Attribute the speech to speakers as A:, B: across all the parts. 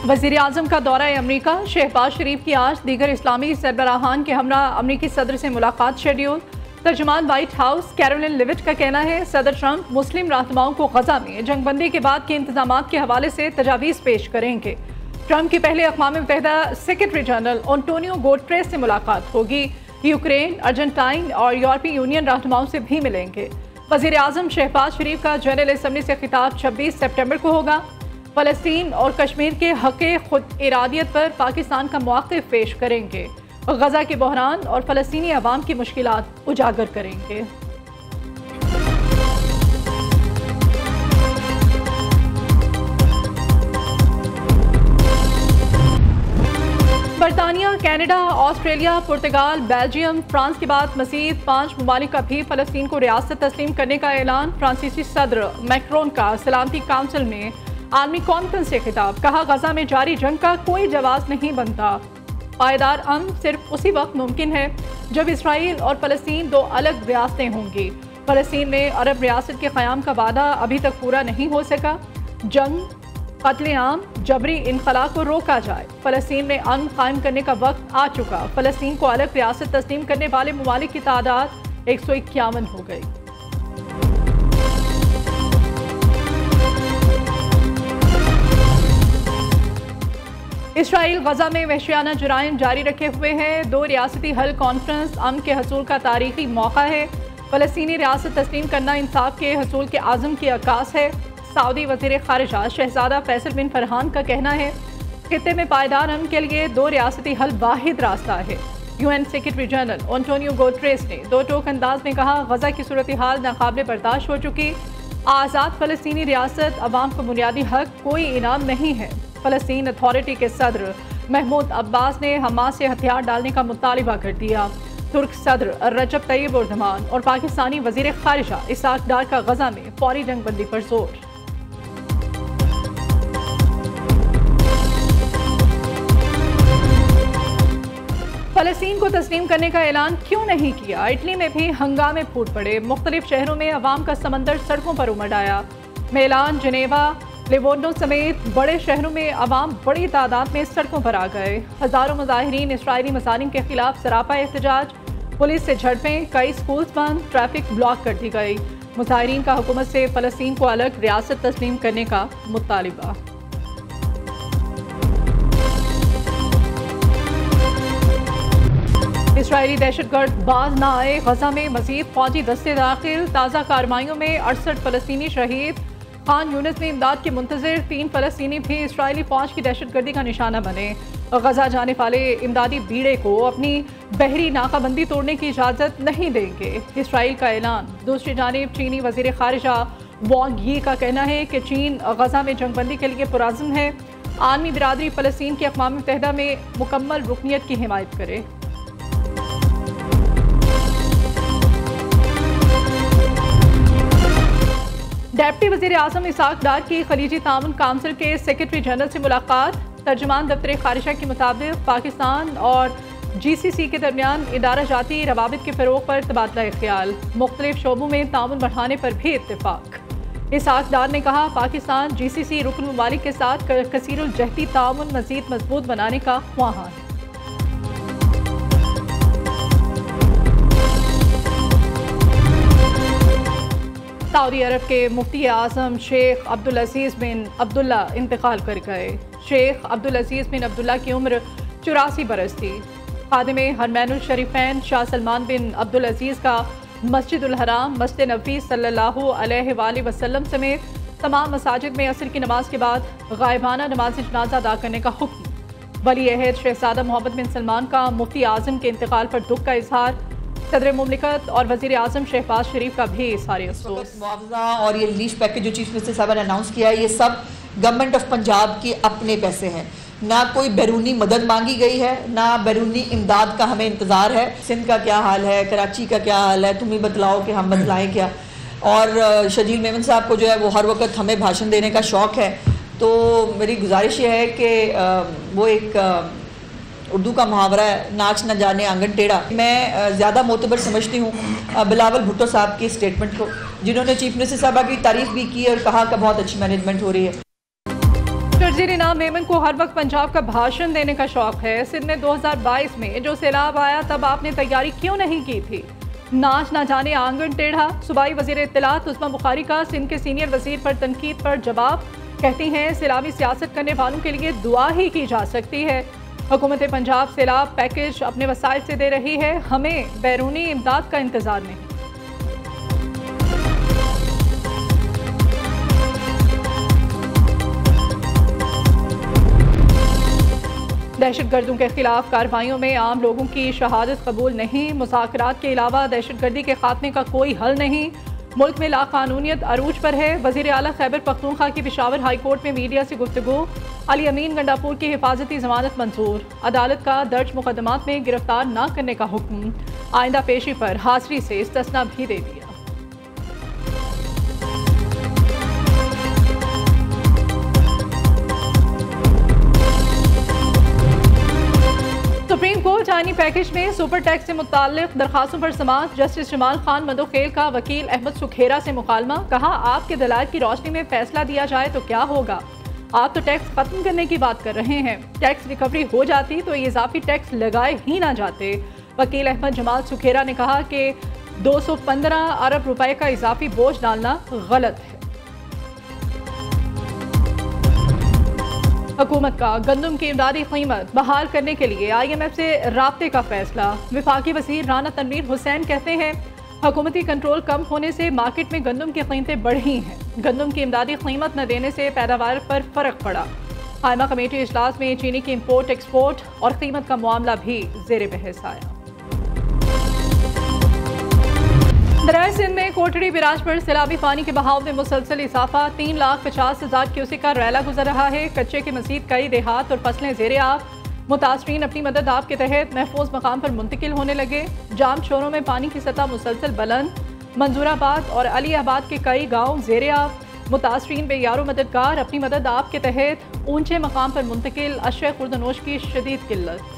A: वज़ीर आज़म का दौरा अमरीका। शहबाज शरीफ की आज दीगर इस्लामी सरबराहान के हमरा अमरीकी सदर से मुलाकात शेड्यूल। तर्जुमान वाइट हाउस कैरोलिन लिविट का कहना है सदर ट्रंप मुस्लिम रहनुमाओं को गजा में जंगबंदी के बाद के इंतजाम के हवाले से तजावीज़ पेश करेंगे। ट्रंप की पहले अक़वाम मुत्तहिदा सेक्रेटरी जनरल एंटोनियो गुटेरेस से मुलाकात होगी। यूक्रेन, अर्जेंटाइन और यूरोपीय यूनियन रहनुमाओं से भी मिलेंगे। वज़ीर आज़म शहबाज शरीफ का जनरल असम्बली से खिताब 26 सितंबर को होगा। फ़लस्तीन और कश्मीर के हक़ खुद इरादियत पर पाकिस्तान का मौक़िफ़ पेश करेंगे। गजा के बहरान और फ़लस्तीनी अवाम की मुश्किलात उजागर करेंगे। बरतानिया, कनाडा, ऑस्ट्रेलिया, पुर्तगाल, बेल्जियम, फ्रांस के बाद मज़ीद 5 ममालिक का भी फ़लस्तीन को रियासत तस्लीम करने का ऐलान। फ्रांसीसी सदर मैक्रोन का सलामती काउंसिल में आलमी कॉन्फ्रेंस से खिताब। कहा गजा में जारी जंग का कोई जवाब नहीं बनता। पायदार अमन सिर्फ उसी वक्त मुमकिन है जब इसराइल और फ़लस्तीन दो अलग रियासतें होंगी। फ़लस्तीन में अरब रियासत के क़याम का वादा अभी तक पूरा नहीं हो सका। जंग, कत्लेआम, जबरी इनखला को रोका जाए। फ़लस्तीन में अमन कायम करने का वक्त आ चुका। फ़लस्तीन को अलग रियासत तस्लीम करने वाले ममालिक की तादाद 151 हो गई। इसराइल गजा में वहशियाना जुराइम जारी रखे हुए हैं। 2 रियासती हल कॉन्फ्रेंस अमन के हसूल का तारीखी मौका है। फ़लस्तीनी रियासत तस्लीम करना इंसाफ के हसूल के आज़म की अक्कास है। सऊदी वज़ीर ख़ारिजा शहज़ादा फैसल बिन फरहान का कहना है खित्ते में पायदार अमन के लिए 2 रियासती हल वाहिद रास्ता है। UN secretary general Antonio Guterres ने 2 टोक अंदाज में कहा गजा की सूरत हाल नाकाबिले बर्दाश्त हो चुकी। आज़ाद फ़लस्तीनी रियासत अवाम को बुनियादी हक कोई इनाम नहीं है। फ़लस्तीन अथॉरिटी के सदर महमूद अब्बास ने हमास से हथियार डालने का मुतालिबा कर दिया। तुर्क सदर रजब तैयब एर्दोगान और पाकिस्तानी वज़ीर ख़ारिजा इसहाक़ डार का गजा में फौरी जंगबंदी पर जोर। फ़लस्तीन को तस्लीम करने का ऐलान क्यों नहीं किया? इटली में भी हंगामे फूट पड़े। मुख्तलिफ शहरों में अवाम का समंदर सड़कों पर उमड़ आया। मिलान, जनेवा, लिवोर्नो समेत बड़े शहरों में अवाम बड़ी तादाद में सड़कों पर आ गए। हज़ारों मुजाहिरीन इसराइली मज़ालिम के खिलाफ सरापा एहतजाज। पुलिस से झड़पें, कई स्कूल्स बंद, ट्रैफिक ब्लॉक कर दी गई। मुजाहिरीन का हुकूमत से फ़लस्तीन को अलग रियासत तस्लीम करने का मुतालिबा। इसराइली दहशतगर्द बाज ना आए। गजा में मज़ीद फौजी दस्ते दाखिल। ताज़ा कार्रवाइयों में 68 फ़लस्तीनी शहीद। खान यूनिस में इमदाद के मुंतज़िर 3 फ़लस्तीनी भी इसराइली फ़ौज की दहशतगर्दी का निशाना बने। गजा जाने वाले इमदादी बीड़े को अपनी बहरी नाकाबंदी तोड़ने की इजाज़त नहीं देंगे। इसराइल का ऐलान। दूसरी जानिब चीनी वज़ीर ख़ारिजा वांग यी का कहना है कि चीन गजा में जंगबंदी के लिए पुरअज़्म है। आलमी बिरादरी फ़लस्तीन की अक़वाम मुत्तहिदा में मुकम्मल रुकनियत की हिमायत करे। डिप्टी वज़ीर आज़म इसहाक़ डार की खलीजी ताउन काउंसिल के सेक्रेटरी जनरल से मुलाकात। तर्जुमान दफ्तर ख़ारिजा के मुताबिक पाकिस्तान और GCC के दरमियान इदारा जाती रवाबित के फ़रोग़ पर तबादला ख्याल। मुख्तलिफ शोबों में ताउन बढ़ाने पर भी इत्तेफाक। इसहाक़ डार ने कहा पाकिस्तान GCC रुकन ममालिक के साथ कसीरुल जहती ताउन मज़ीद मजबूत बनाने का ख्वाहां है। सऊदी अरब के मुफ्ती आज़म शेख अब्दुल अज़ीज़ बिन अब्दुल्ला इंतकाल कर गए। शेख अब्दुल अज़ीज़ बिन अब्दुल्ला की उम्र 84 बरस थी। खादिम हरमैनुल शरीफैन शाह सलमान बिन अब्दुल अज़ीज़ का मस्जिदुल हराम, मस्जिद नबी सल्लल्लाहु अलैहि वसल्लम समेत तमाम मसाजिद में असर की नमाज के बाद गायबाना नमाज जनाजा अदा करने का हुक्म। वली अहद शहज़ादा मोहम्मद बिन सलमान का मुफ्ती आज़म के इंतकाल पर दुख का इजहार। सदर मुमलिकत और वज़ीर आज़म शहबाज शरीफ का भी सारे अफसोस।
B: मुआवजा और ये रिलीफ पैकेज जो चीफ मिनिस्टर साहब ने अनाउंस किया है, ये सब गवर्नमेंट ऑफ पंजाब के अपने पैसे हैं। ना कोई बैरूनी मदद मांगी गई है, ना बैरूनी इमदाद का हमें इंतज़ार है। सिंध का क्या हाल है, कराची का क्या हाल है, तुम ही बतलाओ कि हम बतलाएं क्या। और शजील मेमन साहब को जो है वो हर वक्त हमें भाषण देने का शौक़ है, तो मेरी गुजारिश ये है कि वो एक उर्दू का मुहावरा है, नाच न जाने आंगन टेढ़ा। मैं ज़्यादा मोतबर समझती हूँ बिलावल भुट्टो साहब की स्टेटमेंट को, जिन्होंने चीफ मिनिस्टर साहबा की तारीफ़ भी की और कहा कि बहुत अच्छी मैनेजमेंट हो रही है।
A: वज़ीर इनाम मेमन को हर वक्त पंजाब का भाषण देने का शौक है। सिंध में 2022 में जो सैलाब आया तब आपने तैयारी क्यों नहीं की थी? नाच ना जाने आंगन टेढ़ा। सूबाई वज़ीर इत्तलात उस्मा बुखारी का सिंध के सीनियर वज़ीर पर तनकीद पर जवाब। कहती हैं सैलाबी सियासत करने वालों के लिए दुआ ही की जा सकती है। हुकूमत पंजाब सैलाब पैकेज अपने वसाइल से दे रही है, हमें बैरूनी इमदाद का इंतजार नहीं। दहशतगर्दों के खिलाफ कार्रवाइयों में आम लोगों की शहादत कबूल नहीं। मुज़ाकरात के अलावा दहशतगर्दी के खात्मे का कोई हल नहीं। मुल्क में लाकानूनियत अरूज पर है। वज़ीर आला खैबर पख्तूनख्वा की पेशावर हाई कोर्ट में मीडिया से गुफ्तगू। अली अमीन गंडापुर की हिफाजती जमानत मंजूर। अदालत का दर्ज मुकदमात में गिरफ्तार न करने का हुक्म। आइंदा पेशी पर हाजिरी से इस्तिस्ना भी दे दिया। सुप्रीम कोर्ट आईनी पैकेज में सुपर टैक्स से मुताल्लिक दरखास्तों पर समाअत। जस्टिस जमाल खान मदोखेल का वकील अहमद सुखेरा से मुकालमा। कहा आपके दलाइल की रोशनी में फैसला दिया जाए तो क्या होगा? आप तो टैक्स खत्म करने की बात कर रहे हैं। टैक्स रिकवरी हो जाती तो इजाफी टैक्स लगाए ही ना जाते। वकील अहमद जमाल सुखेरा ने कहा कि 215 अरब रुपए का इजाफी बोझ डालना गलत है। हुकूमत का गंदम की इमदादी कीमत बहाल करने के लिए IMF से राब्ते का फैसला। विफाकी वज़ीर राना तनवीर हुसैन कहते हैं हुकूमती कंट्रोल कम होने से मार्केट में गंदम की कीमतें बढ़ी हैं। गंदम की इमदादी कीमत न देने से पैदावार पर फर्क पड़ा। कायमा कमेटी इजलास में चीनी की इम्पोर्ट एक्सपोर्ट और कीमत का मामला भी ज़ेरे बहस आया। दरियाए सिंध में कोटड़ी बिराज पर सैलाबी पानी के बहाव में मुसलसल इजाफा। 3,50,000 क्यूसेक का रैला गुजर रहा है। कच्चे के मजीद कई देहात और फसलें ज़ेरे आब। मुतासरीन अपनी मदद आप के तहत महफूज मकाम पर मुंतकिल होने लगे। जाम शोरों में पानी की सतह मुसलसल बुलंद। मंजूराबाद और अलीआबाद के कई गाँव ज़ेरे आब। मुतासरीन बेयारो मददगार अपनी मदद आप के तहत ऊंचे मकाम पर मुंतकिल। अशय खुर्दनोश की शदीद किल्लत।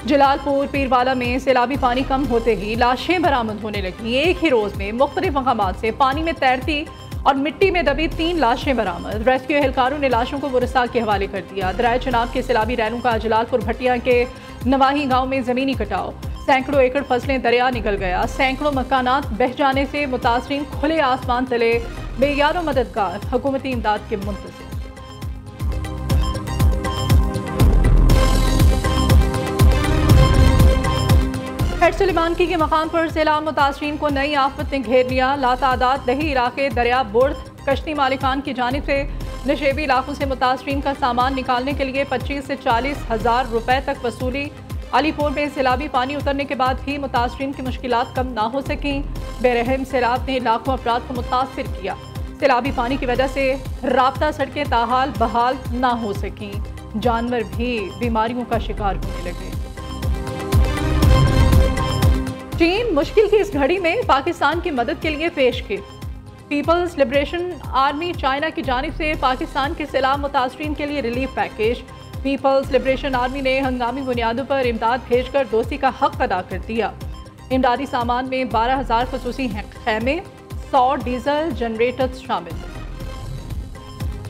A: जलालपुर पीरवाला में सैलाबी पानी कम होते ही लाशें बरामद होने लगी। एक ही रोज में मुख्तलिफ मकामात से पानी में तैरती और मिट्टी में दबी 3 लाशें बरामद। रेस्क्यू एहलकारों ने लाशों को गुरस्तां के हवाले कर दिया। दरियाए चनाब के सैलाबी रैलों का जलालपुर भटिया के नवाही गांव में जमीनी कटाव। सैकड़ों एकड़ फसलें दरिया निकल गया। सैकड़ों मकानात बह जाने से मुतासरीन खुले आसमान तले बेयारो मददगार हुकूमती इमदाद के मुंतज़िर। हेड सुलेमानकी के मकाम पर सैलाब मुतासरीन को नई आफत ने घेर लिया। लातादाद दही इलाके दरिया बुर्द। कश्ती मालिकान की जानिब से नशेबी इलाकों से मुतासरीन का सामान निकालने के लिए 25 से 40 हज़ार रुपए तक वसूली। अलीपुर में सैलाबी पानी उतरने के बाद भी मुतासरीन की मुश्किलात कम ना हो सकें। बेरहम सैलाब ने लाखों अफराद को मुतासर किया। सैलाबी पानी की वजह से राब्ता सड़कें ताहाल बहाल ना हो सकें। जानवर भी बीमारियों का शिकार होने लगे। चीन मुश्किल की इस घड़ी में पाकिस्तान की मदद के लिए पेश की। पीपल्स लिबरेशन आर्मी चाइना की जानिब से पाकिस्तान के सैलाब मुतासरीन के लिए relief package. People's Liberation Army ने हंगामी बुनियादों पर इमदाद भेजकर दोस्ती का हक अदा कर दिया। इमदादी सामान में 12,000 खसूसी खैमे, 100 डीजल जनरेटर्स शामिल।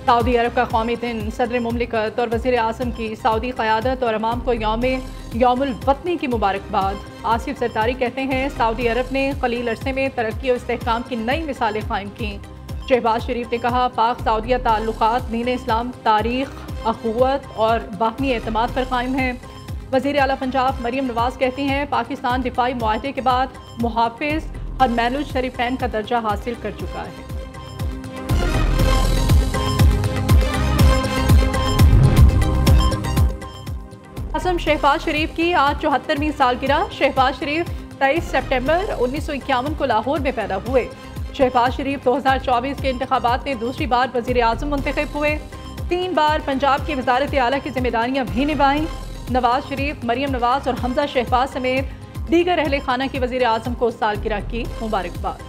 A: सऊदी अरब का कौमी दिन सदर मुमलिकत और वज़ीर आज़म की सऊदी क़यादत और अवाम को यौमुल वतनी की मुबारकबाद। आसिफ जरदारी कहते हैं सऊदी अरब ने कलील अरसे में तरक्की और इस्तेहकाम की नई मिसालें कायम की। शहबाज शरीफ ने कहा पाक सऊदिया ताल्लुकात दीन इस्लाम, तारीख़, अखुवत और बाहमी एतमाद पर कायम है। वज़ीर आला पंजाब मरियम नवाज़ कहती हैं पाकिस्तान दिफाई मुआहदे के बाद मुहाफ़िज़ और मैनुल शरीफैन का दर्जा हासिल कर चुका है। असम शहबाज शरीफ की आज 74वीं सालगिरह। शहबाज शरीफ 23 सितंबर 1951 को लाहौर में पैदा हुए। शहबाज शरीफ 2024 के इंतखाबात में दूसरी बार वज़ीर आज़म मुंतखब हुए। 3 बार पंजाब की वज़ारत आला की जिम्मेदारियां भी निभाईं। नवाज शरीफ, मरियम नवाज और हमजा शहबाज समेत दीगर अहले खाना की वज़ीर आज़म को सालगिरह की मुबारकबाद।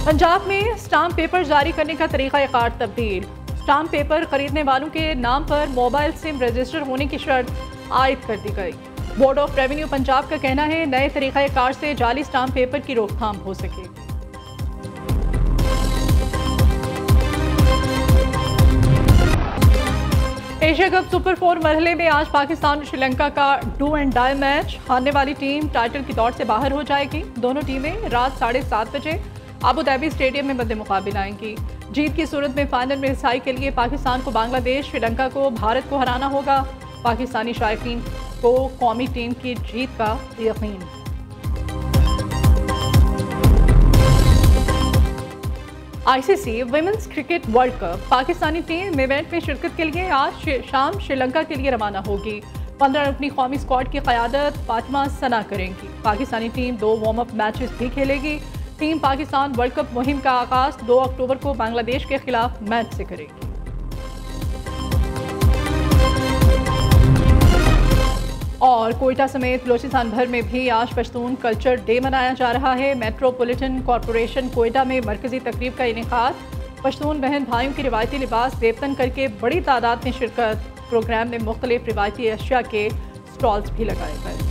A: पंजाब में स्टाम्प पेपर जारी करने का तरीक़ाकार तब्दील। स्टाम्प पेपर खरीदने वालों के नाम पर मोबाइल सिम रजिस्टर होने की शर्त आयद कर दी गई। बोर्ड ऑफ रेवेन्यू पंजाब का कहना है नए तरीक़ाकार से जाली स्टाम्प पेपर की रोकथाम हो सकेगी। एशिया कप सुपर 4 मरहले में आज पाकिस्तान और श्रीलंका का डू एंड डाई मैच। हारने वाली टीम टाइटल की दौड़ से बाहर हो जाएगी। दोनों टीमें रात 7:30 बजे अबू धाबी स्टेडियम में मद्दे मुकाबिल आएंगी। जीत की सूरत में फाइनल में रिसाई के लिए पाकिस्तान को बांग्लादेश, श्रीलंका को भारत को हराना होगा। पाकिस्तानी शायकीन को कौमी टीम की जीत का यकीन। ICC women's cricket world cup Pakistani team event में शिरकत के लिए आज शाम श्रीलंका के लिए रवाना होगी। 15 रुकनी कौमी स्क्वाड की क़यादत फातिमा सना करेंगी। Pakistani team 2 warm up matches भी खेलेगी। टीम पाकिस्तान वर्ल्ड कप मुहिम का आगाज 2 अक्टूबर को बांग्लादेश के खिलाफ मैच से करेगी। और कोयटा समेत बलोचिस्तान भर में भी आज पश्तून कल्चर डे मनाया जा रहा है। मेट्रोपॉलिटन कॉरपोरेशन कोयटा में मरकजी तकरीब का इनेकाद। पश्तून बहन भाइयों की रिवायती लिबास देवतन करके बड़ी तादाद में शिरकत। प्रोग्राम में मुख्तलिफ रिवायती अशिया के स्टॉल्स भी लगाए गए।